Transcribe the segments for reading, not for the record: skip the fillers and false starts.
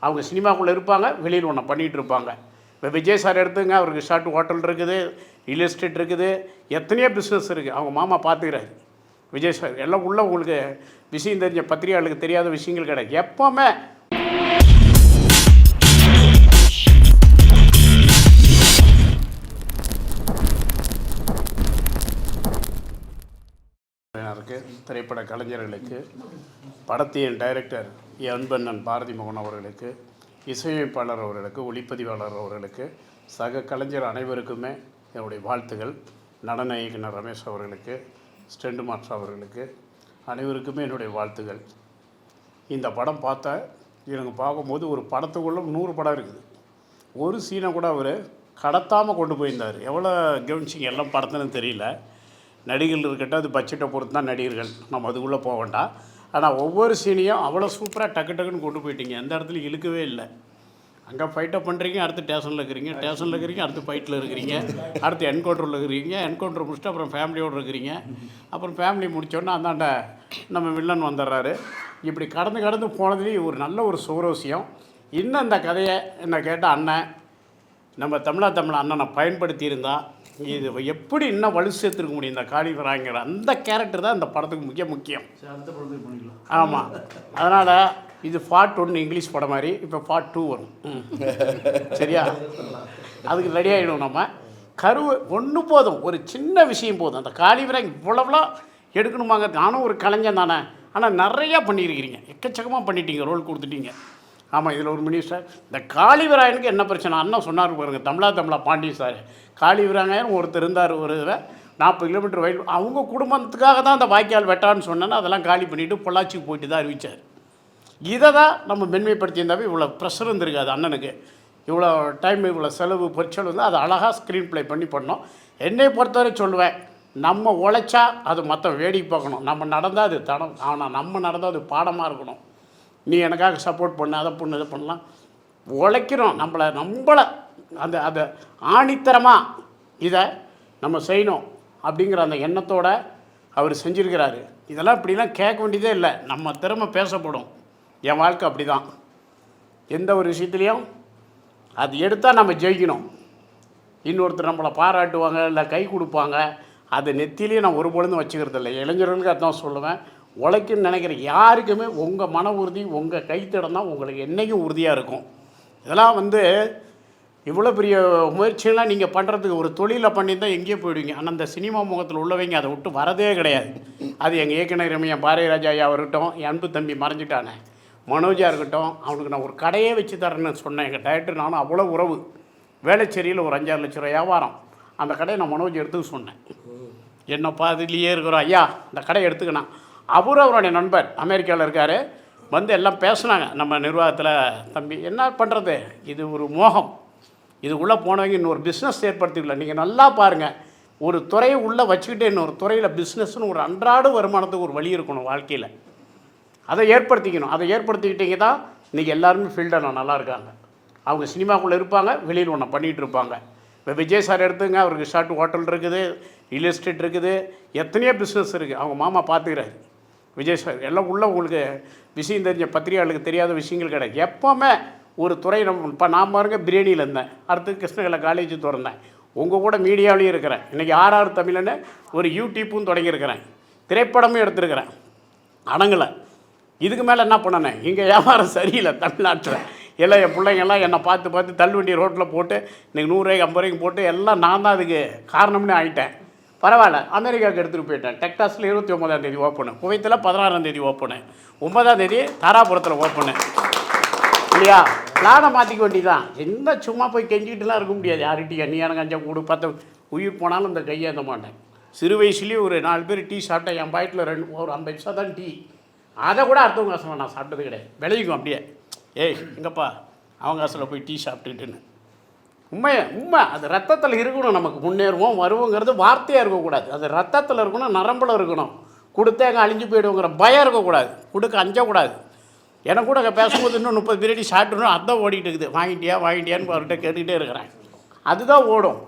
அவங்க சினிமாக்குள்ளே இருப்பாங்க, வெளியில் ஒன்று பண்ணிகிட்டு இருப்பாங்க. இப்போ விஜய் சார் எடுத்துங்க, அவருக்கு ரிசார்ட் ஹோட்டல் இருக்குது, ரியல் எஸ்டேட் இருக்குது, எத்தனையோ பிஸ்னஸ் இருக்குது. அவங்க மாமா பார்த்துக்கிறாரு விஜய் சார். எல்லாம் உள்ள உங்களுக்கு விஷயம் தெரிஞ்ச பத்திரிகையாளருக்கு தெரியாத விஷயங்கள் கிடையாது. எப்போவுமே திரைப்பட கலைஞர்களுக்கு, படத்தின் டைரக்டர் அன்பண்ணன் பாரதி மோகன் அவர்களுக்கு, இசையமைப்பாளர் அவர்களுக்கு, ஒளிப்பதிவாளர் அவர்களுக்கு, சக கலைஞர் அனைவருக்குமே என்னுடைய வாழ்த்துகள். நடன இயக்குனர் ரமேஷ் அவர்களுக்கு, ஸ்டெண்ட் மாஸ்டர் அவர்களுக்கு, அனைவருக்குமே என்னுடைய வாழ்த்துகள். இந்த படம் பார்த்தா எனக்கு பார்க்கும்போது ஒரு படத்துக்குள்ளே 100 படம் இருக்குது. ஒரு சீனை கூட அவர் கடத்தாமல் கொண்டு போயிருந்தார். எவ்வளோ கவனிச்சிங்க எல்லாம் படத்துன்னு தெரியல. நடிகர்கள் இருக்கட்டும், அது பட்ஜெட்டை பொறுத்து தான் நடிகர்கள், நம்ம அதுக்குள்ளே போக வேண்டாம். ஆனால் ஒவ்வொரு சீனையும் அவ்வளோ சூப்பராக டக்குன்னு கொண்டு போயிட்டீங்க. எந்த இடத்துல இழுக்கவே இல்லை. அங்கே ஃபைட்டை பண்ணுறீங்க, அடுத்து ஸ்டேஷனில் இருக்கிறீங்க, ஸ்டேஷனில் இருக்கிறீங்க, அடுத்து ஃபைட்டில் இருக்கிறீங்க, அடுத்து என்கவுண்டரில் இருக்கிறீங்க, என்கவுண்டர் முடிச்சுட்டு அப்புறம் ஃபேமிலியோடு இருக்கிறீங்க, அப்புறம் ஃபேமிலி முடித்தோன்னா அந்தாண்ட நம்ம வில்லன் வந்துடுறாரு. இப்படி கடந்து போனதுலேயும் ஒரு நல்ல ஒரு சுவரோசியம். இன்னும் இந்த கதையை என்ன கேட்டால் அண்ணன் நம்ம தமிழ் அண்ணனை பயன்படுத்தியிருந்தால் இது எப்படி இன்னும் வலு சேர்த்துருக்க முடியும். இந்த காளிவராங்கிற அந்த கேரக்டர் தான் இந்த படத்துக்கு முக்கியம். ஆமாம், அதனால் இது பார்ட் 1 இங்கிலீஷ் படம் மாதிரி, இப்போ பார்ட் 2 வரும். சரியா? அதுக்கு ரெடி ஆகிடும். நம்ம கருவு ஒன்று போதும், ஒரு சின்ன விஷயம் போதும். அந்த காளிவராங்க இவ்வளோலாம் எடுக்கணுமாங்க. நானும் ஒரு கலைஞன் தானே, ஆனால் நிறையா பண்ணியிருக்கிறீங்க, எக்கச்சக்கமாக பண்ணிட்டீங்க, ரோல் கொடுத்துட்டீங்க. ஆமாம், இதில் ஒரு மினிஸ்டர். இந்த காளிவராயனுக்கு என்ன பிரச்சனை? அண்ணன் சொன்னார் பாருங்கள், தமிழா பாண்டிய சார். காளிவராயன் ஒருத்தர் இருந்தார், ஒரு 40 கிலோமீட்டர் வயல். அவங்க குடும்பத்துக்காக தான் அந்த வாய்க்கால் வெட்டான்னு சொன்னேன்னா அதெல்லாம் காலி பண்ணிவிட்டு பொள்ளாச்சிக்கு போயிட்டு தான் அறிவித்தார். இதை தான் நம்ம மென்மைப்படுத்தியிருந்தாவே இவ்வளோ ப்ரெஷர் இருந்திருக்காது அண்ணனுக்கு. இவ்வளோ டைம், இவ்வளோ செலவு, பொற்செலவு வந்து அதை அழகாக ஸ்க்ரீன் ப்ளே பண்ணோம். என்னை பொறுத்தவரை சொல்லுவேன், நம்ம உழைச்சா அது மற்ற வேடிக்கை பார்க்கணும். நம்ம நடந்தால் அது தடம், ஆனால் நம்ம நடந்தால் அது பாடமாக இருக்கணும். நீ எனக்காக சப்போர்ட் பண்ண, அதை பண்ணு, இதை பண்ணலாம். உழைக்கிறோம், நம்மளை அந்த அதை ஆணித்தரமாக இதை நம்ம செய்யணும் அப்படிங்கிற அந்த எண்ணத்தோடு அவர் செஞ்சுருக்கிறாரு. இதெல்லாம் இப்படிலாம் கேட்க வேண்டியதே இல்லை. நம்ம திறமை பேசப்படும். என் வாழ்க்கை அப்படி தான். எந்த ஒரு விஷயத்துலையும் அது எடுத்தால் நம்ம ஜெயிக்கணும். இன்னொருத்தர் நம்மளை பாராட்டுவாங்க, இல்லை கை கொடுப்பாங்க, அது நெத்திலையும் நான் ஒரு பொழுதும் வச்சுக்கிறது இல்லை. இளைஞர்களுக்கு அதான் சொல்லுவேன், உழைக்குன்னு நினைக்கிற யாருக்குமே உங்கள் மன உறுதி, உங்கள் கைத்தடம் தான் உங்களுக்கு என்றைக்கும் உறுதியாக இருக்கும். இதெல்லாம் வந்து இவ்வளோ பெரிய முயற்சியெல்லாம் நீங்கள் பண்ணுறதுக்கு ஒரு தொழிலை பண்ணி தான் எங்கேயோ போயிடுவீங்க. ஆனால் அந்த சினிமா முகத்தில் உள்ளவங்க அதை விட்டு வரதே கிடையாது. அது எங்கள் இயக்குனர் என் பாரதிராஜா ஐயா இருக்கட்டும், என் அன்பு தம்பி மறைஞ்சிட்டானே மனோஜாக இருக்கட்டும், அவனுக்கு நான் ஒரு கடையே வச்சு தரேன்னு சொன்னேன். எங்கள் டைரக்டர் நானும் அவ்வளோ உறவு. வேளச்சேரியில் ஒரு 5-6 லட்ச ரூபா வியாபாரம். அந்த கடையை நான் மனோஜ் எடுத்துக்க சொன்னேன். என்னப்பா இதுலேயே இருக்கிறோம் ஐயா, இந்த கடையை எடுத்துக்கினான். அவரும் அவருடைய நண்பர் அமெரிக்காவில் இருக்கார். வந்து எல்லாம் பேசுனாங்க நம்ம நிர்வாகத்தில். தம்பி என்ன பண்ணுறது, இது ஒரு மோகம். இதுக்குள்ளே போனவங்க இன்னொரு பிஸ்னஸ் ஏற்படுத்திக்கல. நீங்கள் நல்லா பாருங்கள், ஒரு துறையை உள்ளே வச்சுக்கிட்டு இன்னொரு துறையில் பிஸ்னஸ்னு ஒரு அன்றாட வருமானத்துக்கு ஒரு வழி இருக்கணும் வாழ்க்கையில். அதை ஏற்படுத்திக்கணும். அதை ஏற்படுத்திக்கிட்டீங்க தான் இன்றைக்கி எல்லாருமே ஃபீல்டில் நல்லா இருக்காங்க. அவங்க சினிமாக்குள்ளே இருப்பாங்க, வெளியில் ஒன்று பண்ணிகிட்டு இருப்பாங்க. இப்போ விஜய் சார் எடுத்துங்க, அவருக்கு ரிசார்ட் ஹோட்டல் இருக்குது, ரியல் எஸ்டேட் இருக்குது, எத்தனையோ பிஸ்னஸ் இருக்குது. அவங்க மாமா பார்த்துக்கிறாரு விஜய் சார். எல்லாம் உள்ள உங்களுக்கு விஷயம் தெரிஞ்ச பத்திரிகையாளருக்கு தெரியாத விஷயங்கள் கிடையாது. எப்போவுமே ஒரு துறை இப்போ நான் பாருங்க பிரியாணியில் இருந்தேன், அடுத்து கிருஷ்ணகிரி காலேஜ் திறந்தேன், உங்கள் கூட மீடியாவிலையும் இருக்கிறேன். இன்றைக்கி RR தமிழ்னு ஒரு யூடியூப்பும் தொடங்கியிருக்கிறேன், திரைப்படமும் எடுத்துருக்கிறேன். அடங்கலை. இதுக்கு மேலே என்ன பண்ணனே, இங்கே வியாபாரம் சரியில்லை தமிழ்நாட்டில். எல்லாம் என் பிள்ளைங்கள்லாம் என்னை பார்த்து தள்ளுவண்டி ரோட்டில் போட்டு இன்றைக்கி 100 ரூபாய்க்கு 50 ரூபாய்க்கு போட்டு எல்லாம் நான் தான் அதுக்கு காரணம்னு ஆகிட்டேன். பரவாயில்ல, அமெரிக்காவுக்கு எடுத்துகிட்டு போயிட்டேன். டெக்டாஸில் 29ஆம் தேதி ஓப்பனு, குவைத்தில் 16ஆம் தேதி ஓப்பனு, 9ஆம் தேதி தாராபுரத்தில் ஓப்பனு. இல்லையா? பிளானை மாற்றிக்க வேண்டியதான். என்ன சும்மா போய் கெஞ்சிக்கிட்டுலாம் இருக்க முடியாது யார்கிட்டயா. நீ எனக்கு 5 கொடு 10 உயிர் போனாலும் இந்த கையேந்த மாட்டேன். சிறு வயசுலேயும் ஒரு 4 பேர் டீ சாப்பிட்டேன். என் பாக்கெட்டில் ஒரு 50 பைசா தான் டீ. அதை கூட அடுத்தவங்க காசில் நான் சாப்பிட்டது கிடையாது. விளைவிக்கும் அப்படியே, ஏய் எங்கப்பா அவங்க காசில் போய் டீ சாப்பிட்டுட்டுன்னு. உண்மை அது ரத்தத்தில் இருக்கணும். நமக்கு முன்னேறுவோம் வருவோங்கிறது வார்த்தையாக இருக்கக்கூடாது, அது ரத்தத்தில் இருக்கணும், நரம்பில் இருக்கணும். கொடுத்தே அங்கே அழிஞ்சு போய்டுவோங்கிற பயம் இருக்கக்கூடாது, கொடுக்க அஞ்சக்கூடாது. எனக்கு கூட அங்கே பேசும்போது இன்னும் 30 பிரியாணி சாப்பிட்டுணும் அதான் ஓடிக்கிட்டு இருக்குது. வாங்கிட்டியான்னு அவர்கிட்ட கேட்டுக்கிட்டே இருக்கிறேன். அதுதான் ஓடும்.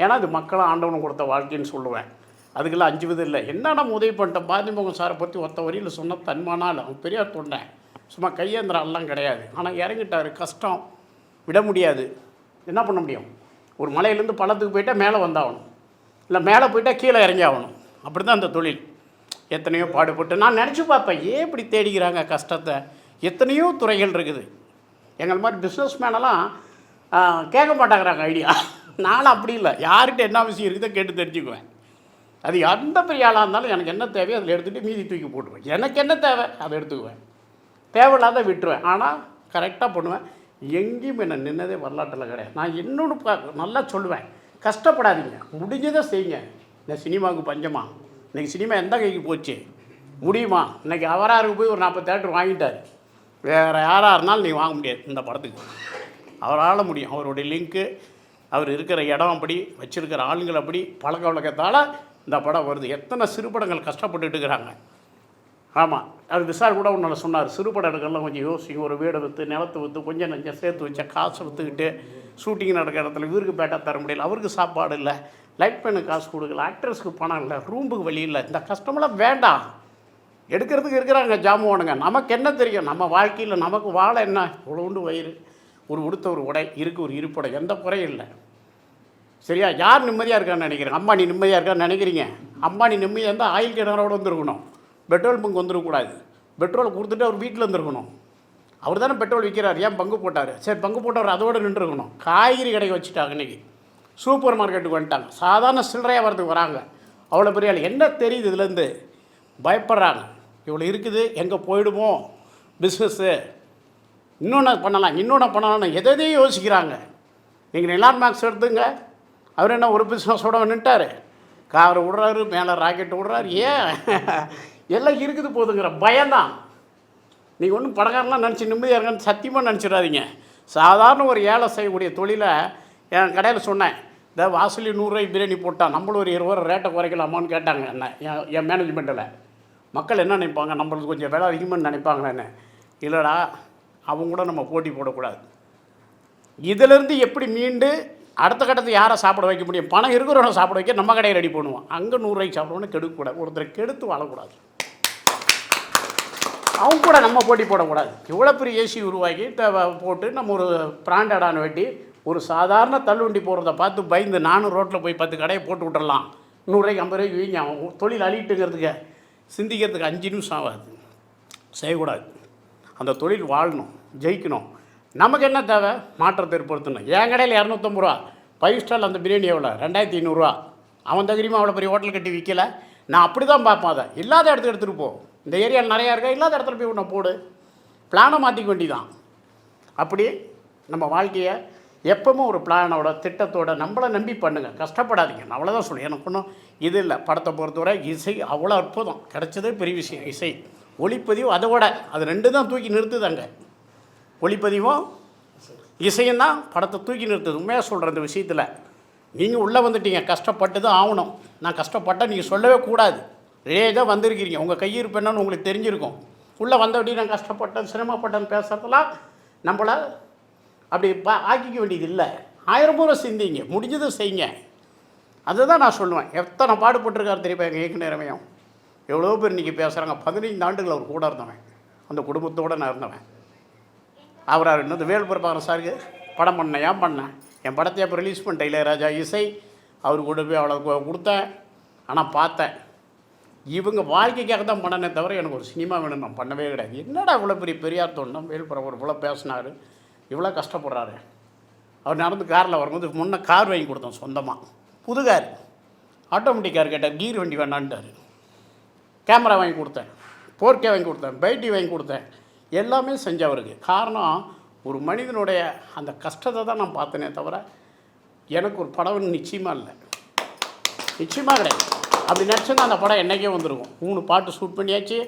ஏன்னா அது மக்களும் ஆண்டவனும் கொடுத்த வாழ்க்கைன்னு சொல்லுவேன். அதுக்கெல்லாம் 5 விதம் இல்லை. என்ன நம்ம உதவி பண்ணிட்டோம். பாரதி மோகன் சாரை பற்றி ஒத்த வரியில் சொன்ன தன்மானால் அவன் பெரியார் தொண்டேன். சும்மா கையேந்திரம்லாம் கிடையாது. ஆனால் இறங்கிட்டார். கஷ்டம் விட முடியாது. என்ன பண்ண முடியும்? ஒரு மலையிலேருந்து பள்ளத்துக்கு போயிட்டால் மேலே வந்தாகணும், இல்லை மேலே போயிட்டால் கீழே இறங்கி ஆகணும். அப்படி தான் அந்த தொழில். எத்தனையோ பாடுபட்டு நான் நினச்சி பார்ப்பேன், ஏன் இப்படி தேடிக்கிறாங்க கஷ்டத்தை? எத்தனையோ துறைகள் இருக்குது. எங்கள் மாதிரி பிஸ்னஸ் மேனெல்லாம் கேட்க மாட்டாங்கிறாங்க ஐடியா. நானும் அப்படி இல்லை, யார்கிட்ட என்ன விஷயம் இருக்குதோ கேட்டு தெரிஞ்சுக்குவேன். அது எந்த பெரிய ஆளாக இருந்தாலும் எனக்கு என்ன தேவையோ அதில் எடுத்துகிட்டு மீதி தூக்கி போட்டுருவேன். எனக்கு என்ன தேவை அதை எடுத்துக்குவேன், தேவையில்லாத விட்டுருவேன். ஆனால் கரெக்டாக பண்ணுவேன். எங்கேயும் என்ன நின்னதே வரலாற்றில் கிடையாது. நான் இன்னொன்று நல்லா சொல்லுவேன், கஷ்டப்படாதீங்க, முடிஞ்சதை செய்யுங்க. இந்த சினிமாவுக்கு பஞ்சமா? இன்றைக்கி சினிமா எந்த கைக்கு போச்சு? முடியுமா? இன்றைக்கி அவராருக்கு போய் ஒரு 40 தேட்டர் வாங்கிட்டார். வேறு யாராக இருந்தாலும் நீங்கள் வாங்க முடியாது இந்த படத்துக்கு. அவரால் முடியும். அவருடைய லிங்க்கு, அவர் இருக்கிற இடம் அப்படி, வச்சுருக்கிற ஆளுங்கள் அப்படி, பழக்க வழக்கத்தால் இந்த படம் வருது. எத்தனை சிறுபடங்கள் கஷ்டப்பட்டுட்டு இருக்கிறாங்க. ஆமாம், அது விசார் கூட ஒன்று சொன்னார், சிறுபடம் எடுக்கலாம் கொஞ்சம் யோசிங்க. ஒரு வீடை விற்று, நிலத்தை விற்று, கொஞ்சம் நெஞ்சம் சேர்த்து வச்ச காசை விற்றுக்கிட்டு ஷூட்டிங் நடக்கிற இடத்துல இவருக்கு பேட்டா தர முடியல, அவருக்கு சாப்பாடு இல்லை, லைட் பெண்ணுக்கு காசு கொடுக்கல, ஆக்ட்ரஸ்க்கு பணம் இல்லை, ரூமுக்கு வழி இல்லை. இந்த கஷ்டமெல்லாம் வேண்டாம். எடுக்கிறதுக்கு இருக்கிறாங்க ஜாமுவானுங்க. நமக்கு என்ன தெரியும்? நம்ம வாழ்க்கையில் நமக்கு வாழ என்ன? உண்டு வயிறு, ஒரு உடுத்த ஒரு உடை இருக்குது, ஒரு இருப்படை, எந்த குறையும் இல்லை. சரியா? யார் நிம்மதியாக இருக்கான்னு நினைக்கிறேன்? அம்பானி நிம்மதியாக இருக்கான்னு நினைக்கிறீங்க? அம்பானி நிம்மதியாக இருந்தால் ஆயில் கிணறோடு வந்துருக்கணும், பெட்ரோல் பங்கு வந்துடக்கூடாது. பெட்ரோல் கொடுத்துட்டு அவர் வீட்டில் இருந்துருக்கணும். அவர் தானே பெட்ரோல் விற்கிறார், ஏன் பங்கு போட்டார்? சரி, பங்கு போட்டவர் அதோடு நின்றுருக்கணும். காய்கறி கடைக்கு வச்சுட்டாங்க. இன்றைக்கி சூப்பர் மார்க்கெட்டுக்கு வந்துட்டாங்க. சாதாரண சில்லறையாக வரதுக்கு வராங்க. அவ்வளோ பெரிய ஆள். என்ன தெரியுது இதுலேருந்து? பயப்படுறாங்க. இவ்வளோ இருக்குது, எங்கே போயிடுமோ பிஸ்னஸ்ஸு, இன்னொன்று பண்ணலாம்னு எதையும் யோசிக்கிறாங்க. நீங்கள் எலான் மார்க்ஸ் எடுத்துங்க, அவர் என்ன ஒரு பிஸ்னஸோட நின்ட்டார்? காரை விடுறாரு, மேலே ராக்கெட்டு விடுறாரு. ஏன்? எல்லாம் இருக்குது போதுங்கிற பயம்தான். நீங்கள் ஒன்றும் பணக்காரலாம் நினச்சி நிம்மதியாக இருக்கான்னு சத்தியமாக நினச்சிடாதீங்க. சாதாரண ஒரு ஏழை செய்யக்கூடிய தொழிலை என் கடையில் சொன்னேன். இந்த வாசலி 100 ரூபாய் பிரியாணி போட்டால் நம்மளும் ஒரு 20 ரூபா ரேட்டை குறைக்கலாமான்னு கேட்டாங்க என்ன என் மேனேஜ்மெண்ட்டில். மக்கள் என்ன நினைப்பாங்க? நம்மளுக்கு கொஞ்சம் விலை அதிகமாக நினைப்பாங்களேன்னு. இல்லைடா, அவங்க கூட நம்ம போட்டி போடக்கூடாது. இதிலேருந்து எப்படி மீண்டு அடுத்த கட்டத்தை யாரை சாப்பிட வைக்க முடியும்? பணம் இருக்கிறவனை சாப்பிட வைக்க நம்ம கடையை ரெடி பண்ணுவோம். அங்கே 100 ரூபாய்க்கு சாப்பிடுவோன்னு கெடுக்கக்கூடாது. ஒருத்தரை கெடுத்து வாழக்கூடாது. அவங்க கூட நம்ம போட்டி போடக்கூடாது. இவ்வளோ பெரிய ஏசி உருவாக்கி போட்டு நம்ம ஒரு பிராண்டடான வெட்டி ஒரு சாதாரண தள்ளுவண்டி போகிறத பார்த்து பயந்து நானும் ரோட்டில் போய் 10 கடையை போட்டு விட்டுடலாம், 100 ரூபாய்க்கு 50 ரூபாய்க்கு வீங்க, அவன் தொழில் அழிட்டுங்கிறதுக்கு சிந்திக்கிறதுக்கு 5 நிமிஷம் ஆகாது. செய்யக்கூடாது. அந்த தொழில் வாழணும், ஜெயிக்கணும். நமக்கு என்ன தேவை? மாற்றத்தை ஏற்படுத்தணும். என் கடையில் 250 ரூபா 5 ஸ்டார் அந்த பிரியாணி எவ்வளோ? 2500 அவன் தகுதியுமா அவ்வளோ பெரிய ஹோட்டல் கட்டி விற்கலை. நான் அப்படி தான் பார்ப்பேன். அதை இல்லாத இடத்துக்கு எடுத்துகிட்டு போ. இந்த ஏரியாவில் நிறையா இருக்கா, இல்லாத இடத்துல போய் ஒன்று போடு. பிளானை மாற்றிக்க வேண்டிதான். அப்படி நம்ம வாழ்க்கையை எப்பவும் ஒரு பிளானோட, திட்டத்தோடு நம்மளை நம்பி பண்ணுங்கள். கஷ்டப்படாதீங்க. நான் அவ்வளோதான் சொல்லுவேன். எனக்கு ஒன்றும் இது இல்லை. படத்தை பொறுத்தவரை இசை அவ்வளோ அற்புதம். கிடைச்சதே பெரிய விஷயம். இசை, ஒளிப்பதிவு, அதோட அது 2 தான் தூக்கி நிறுத்துதாங்க. ஒளிப்பதிவும் இசையும் தான் படத்தை தூக்கி நிறுத்துது. உண்மையாக சொல்கிற இந்த விஷயத்தில் நீங்கள் உள்ளே வந்துட்டீங்க, கஷ்டப்பட்டு தான் ஆகணும். நான் கஷ்டப்பட்டேன் நீங்கள் சொல்லவே கூடாது. தான் வந்திருக்கிறீங்க, உங்கள் கையிருப்பு என்னன்னு உங்களுக்கு தெரிஞ்சிருக்கும். உள்ளே வந்தபடி நான் கஷ்டப்பட்டேன், சிரமப்பட்டேன்னு பேசுகிறதுலாம் நம்மளை அப்படி ஆக்கிக்க வேண்டியது இல்லை. 1000 முறை சிந்திங்க, முடிஞ்சதை செய்யுங்க. அதுதான் நான் சொல்லுவேன். எத்தனை பாடுபட்டுருக்காரு தெரியுமா எங்கள் இயக்குநரமையும். எவ்வளோ பேர் இன்றைக்கி பேசுகிறாங்க. 15 ஆண்டுகள் அவர் கூட இருந்தவன், அந்த குடும்பத்தோடு நான் இருந்தவன். அவராக இன்னும் வேல்புரப்பாரன் சாருக்கு படம் பண்ணேன். ஏன் பண்ணேன்? என் படத்தை அப்போ ரிலீஸ் பண்ணிட்டேன். இளையராஜா இசை அவர் கூட போய் அவ்வளோ கொடுத்தேன். ஆனால் பார்த்தேன், இவங்க வாழ்க்கைக்காக தான் பண்ணனே தவிர எனக்கு ஒரு சினிமா வேணும் நான் பண்ணவே கிடையாது. என்னடா இவ்வளோ பெரிய பெரியார் தோணும், வேல்புரம் ஒரு இவ்வளோ பேசினார், இவ்வளோ கஷ்டப்படுறாரு. அவர் நடந்து காரில் வரும்போது முன்னே கார் வாங்கி கொடுத்தோம் சொந்தமாக, புது கார், ஆட்டோமேட்டிக் கார். கேட்டார், கீர் வண்டி வேணான்ட்டார். கேமரா வாங்கி கொடுத்தேன், 4K வாங்கி கொடுத்தேன், பைட்டி வாங்கி கொடுத்தேன், எல்லாமே செஞ்சவருக்கு. காரணம், ஒரு மனிதனுடைய அந்த கஷ்டத்தை தான் நான் பார்த்தேனே தவிர எனக்கு ஒரு படம் நிச்சயமாக இல்லை, நிச்சயமாக கிடையாது. அப்படி நினச்சிருந்தா அந்த படம் என்றைக்கே வந்திருக்கும். 3 பாட்டு ஷூட் பண்ணியாச்சு,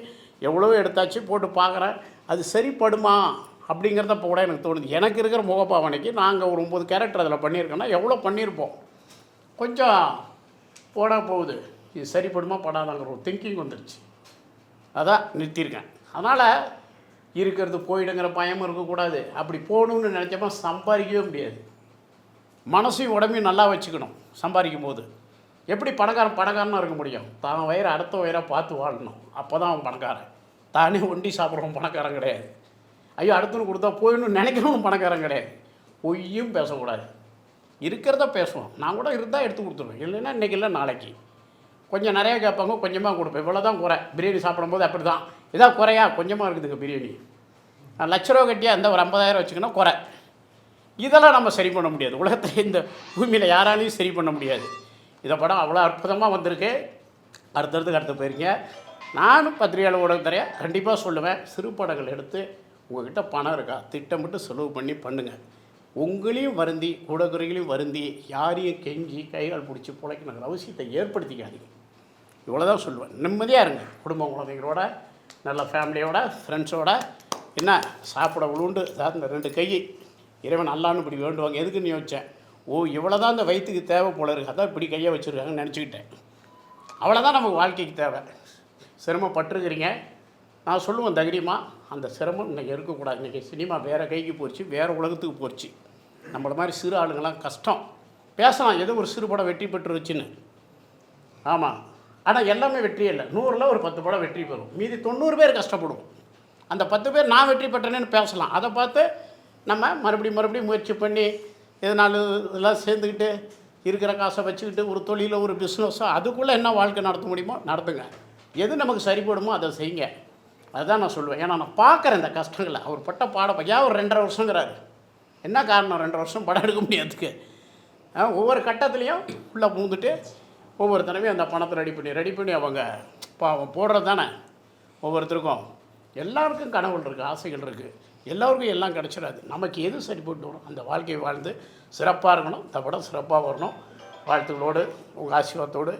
எவ்வளோ எடுத்தாச்சு, போட்டு பார்க்குறேன். அது சரிப்படுமா அப்படிங்கிறத இப்போ கூட எனக்கு தோணுது. எனக்கு இருக்கிற முகப்பாவனைக்கு நாங்கள் ஒரு 9 கேரக்டர் அதில் பண்ணியிருக்கோன்னா எவ்வளோ பண்ணியிருப்போம். கொஞ்சம் போகுது, இது சரிப்படுமா படாதாங்கிற ஒரு திங்கிங் வந்துடுச்சு. அதான் நிறுத்தியிருக்கேன். அதனால் இருக்கிறது போயிடுங்கிற பயமும் இருக்கக்கூடாது. அப்படி போகணுன்னு நினச்சப்போ சம்பாதிக்கவே முடியாது. மனசையும் உடம்பையும் நல்லா வச்சுக்கணும். சம்பாதிக்கும் போது எப்படி பணக்காரனாக இருக்க முடியும்? தான் வயிறு அடுத்த வயிறாக பார்த்து வாழணும். அப்போ தான் அவன் பணக்காரன். தானே ஒண்டி சாப்பிட்றவன் பணக்காரன் கிடையாது. ஐயோ அடுத்துன்னு கொடுத்தா போயிடணும்னு நினைக்கிறவனும் பணக்காரன் கிடையாது. பொய்யும் பேசக்கூடாது, இருக்கிறத பேசுவோம். நான் கூட இருந்தால் எடுத்து கொடுத்துருவேன், இல்லைன்னா இன்றைக்கி இல்லை நாளைக்கு. கொஞ்சம் நிறையா கேட்பாங்க, கொஞ்சமாக கொடுப்பேன். இவ்வளோ தான் குறை. பிரியாணி சாப்பிடும்போது அப்படி தான், இதான் குறையா, கொஞ்சமாக இருக்குதுங்க பிரியாணி. நான் லட்ச ரூபா கட்டியா இந்த ஒரு 50,000 வச்சுக்கணும் குறை. இதெல்லாம் நம்ம சரி பண்ண முடியாது. உலகத்தில் இந்த பூமியில் யாராலையும் சரி பண்ண முடியாது. இதை படம் அவ்வளோ அற்புதமாக வந்திருக்கு. அடுத்தடுத்துக்கு அடுத்து போயிருங்க. நானும் பத்திரிகையாளர் ஊடகத்துறையாக கண்டிப்பாக சொல்லுவேன், சிறு படங்கள் எடுத்து உங்கள்கிட்ட பணம் இருக்கா திட்டமிட்டு செலவு பண்ணி பண்ணுங்கள். உங்களையும் வருந்தி ஊடகங்களையும் வருந்தி யாரையும் கெஞ்சி கைகால் பிடிச்சி பிழைக்கணுங்கிற அவசியத்தை ஏற்படுத்திக்காதீங்க. இவ்வளோ தான் சொல்லுவேன். நிம்மதியாக இருங்க, குடும்ப குழந்தைங்களோட, நல்ல ஃபேமிலியோட, ஃப்ரெண்ட்ஸோட. என்ன சாப்பிட உளுண்டு இந்த 2 கை இறைவன் அல்லான்னு இப்படி வேண்டுவாங்க. எதுக்குன்னு யோசித்தேன். இவ்வளோ தான் இந்த வயிற்றுக்கு தேவை போல இருக்குது, அதான் இப்படி கையை வச்சுருக்காங்கன்னு நினச்சிக்கிட்டேன். அவ்வளோதான் நமக்கு வாழ்க்கைக்கு தேவை. சிரமப்பட்டுருக்கிறீங்க. நான் சொல்லுவேன் தைரியமாக, அந்த சிரமம் இன்றைக்கி இருக்கக்கூடாது. இன்றைக்கி சினிமா வேறு கைக்கு போச்சு, வேறு உலகத்துக்கு போச்சு. நம்மளை மாதிரி சிறு ஆளுங்கள்லாம் கஷ்டம். பேசலாம் ஏதோ ஒரு சிறு படம் வெற்றி பெற்றுருச்சுன்னு. ஆமாம், ஆனால் எல்லாமே வெற்றி இல்லை. 100ல் ஒரு 10 படம் வெற்றி பெறும், மீதி 90 பேர் கஷ்டப்படுவோம். அந்த 10 பேர் நான் வெற்றி பெற்றேன்னு பேசலாம். அதை பார்த்து நம்ம மறுபடியும் முயற்சி பண்ணி எதனாலும் இதெல்லாம் சேர்ந்துக்கிட்டு இருக்கிற காசை வச்சுக்கிட்டு ஒரு தொழிலோ ஒரு பிஸ்னஸோ அதுக்குள்ளே என்ன வாழ்க்கை நடத்த முடியுமோ நடத்துங்க. எது நமக்கு சரிப்படுமோ அதை செய்யுங்க. அதுதான் நான் சொல்லுவேன். ஏன்னா நான் பார்க்குறேன் இந்த கஷ்டங்களை. அவர் பட்ட பாடம் ஒரு 2.5 வருஷங்கிறாரு. என்ன காரணம் 2 வருஷம் படம் எடுக்க முடியாதுக்கு? ஒவ்வொரு கட்டத்துலேயும் உள்ளே பூந்துட்டு ஒவ்வொரு தடவையும் அந்த பணத்தை ரெடி பண்ணி அவங்க போடுறது தானே. ஒவ்வொருத்தருக்கும் எல்லாருக்கும் கனவுகள் இருக்குது, ஆசைகள் இருக்குது. எல்லோருக்கும் எல்லாம் கிடச்சிடாது. நமக்கு எது சரிப்பட்டு வரும் அந்த வாழ்க்கையை வாழ்ந்து சிறப்பாக இருக்கணும். இந்த படம் சிறப்பாக வரணும். வாழ்த்துக்களோடு உங்கள் ஆசீர்வாதத்தோடு